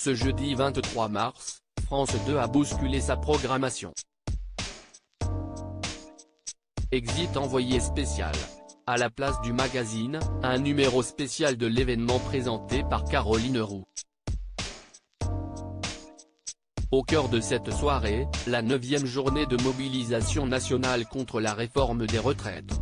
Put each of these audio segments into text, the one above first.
Ce jeudi 23 mars, France 2 a bousculé sa programmation. Exit envoyé spécial. À la place du magazine, un numéro spécial de l'événement présenté par Caroline Roux. Au cœur de cette soirée, la 9e journée de mobilisation nationale contre la réforme des retraites.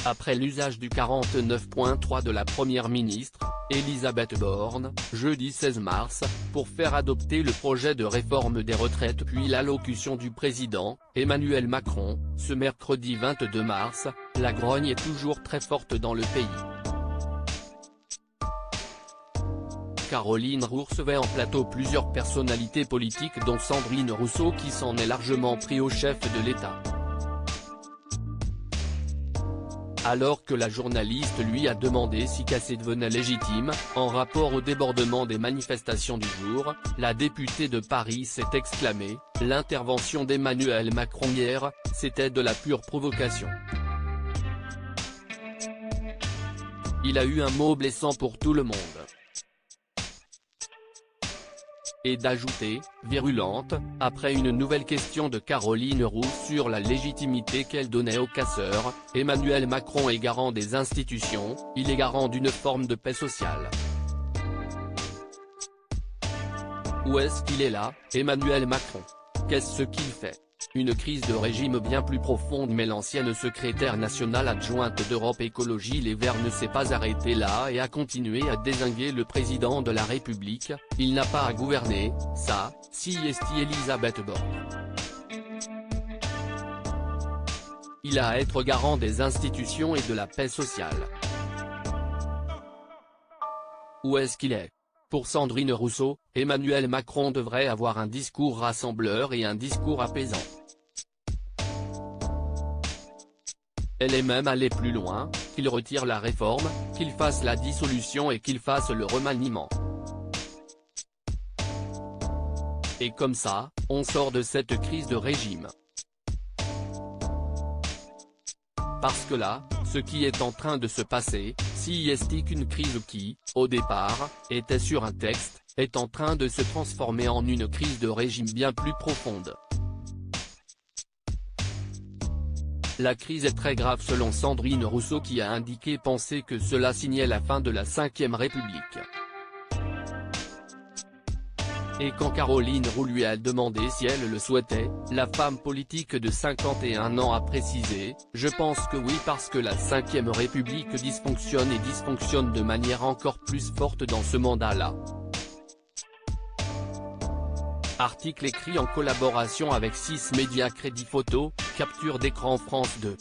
Après l'usage du 49.3 de la première ministre, Elisabeth Borne, jeudi 16 mars, pour faire adopter le projet de réforme des retraites puis l'allocution du président, Emmanuel Macron, ce mercredi 22 mars, la grogne est toujours très forte dans le pays. Caroline Roux recevait en plateau plusieurs personnalités politiques dont Sandrine Rousseau qui s'en est largement pris au chef de l'État. Alors que la journaliste lui a demandé si Casser devenait légitime, en rapport au débordement des manifestations du jour, la députée de Paris s'est exclamée « L'intervention d'Emmanuel Macron hier, c'était de la pure provocation. Il a eu un mot blessant pour tout le monde. » Et d'ajouter, virulente, après une nouvelle question de Caroline Roux sur la légitimité qu'elle donnait aux casseurs, Emmanuel Macron est garant des institutions, il est garant d'une forme de paix sociale. Où est-ce qu'il est là, Emmanuel Macron? Qu'est-ce qu'il fait? Une crise de régime bien plus profonde, mais l'ancienne secrétaire nationale adjointe d'Europe Écologie Les Verts ne s'est pas arrêtée là et a continué à dézinguer le président de la République. Il n'a pas à gouverner, ça, si est Elisabeth Borne. Il a à être garant des institutions et de la paix sociale. Où est-ce qu'il est? Pour Sandrine Rousseau, Emmanuel Macron devrait avoir un discours rassembleur et un discours apaisant. Elle est même allée plus loin, qu'il retire la réforme, qu'il fasse la dissolution et qu'il fasse le remaniement. Et comme ça, on sort de cette crise de régime. Parce que là, ce qui est en train de se passer, si est qu'une crise qui, au départ, était sur un texte, est en train de se transformer en une crise de régime bien plus profonde. La crise est très grave selon Sandrine Rousseau qui a indiqué penser que cela signait la fin de la Ve République. Et quand Caroline Roux lui a demandé si elle le souhaitait, la femme politique de 51 ans a précisé « Je pense que oui parce que la Ve République dysfonctionne et dysfonctionne de manière encore plus forte dans ce mandat-là. » Article écrit en collaboration avec 6 médias. Crédit photo, capture d'écran France 2.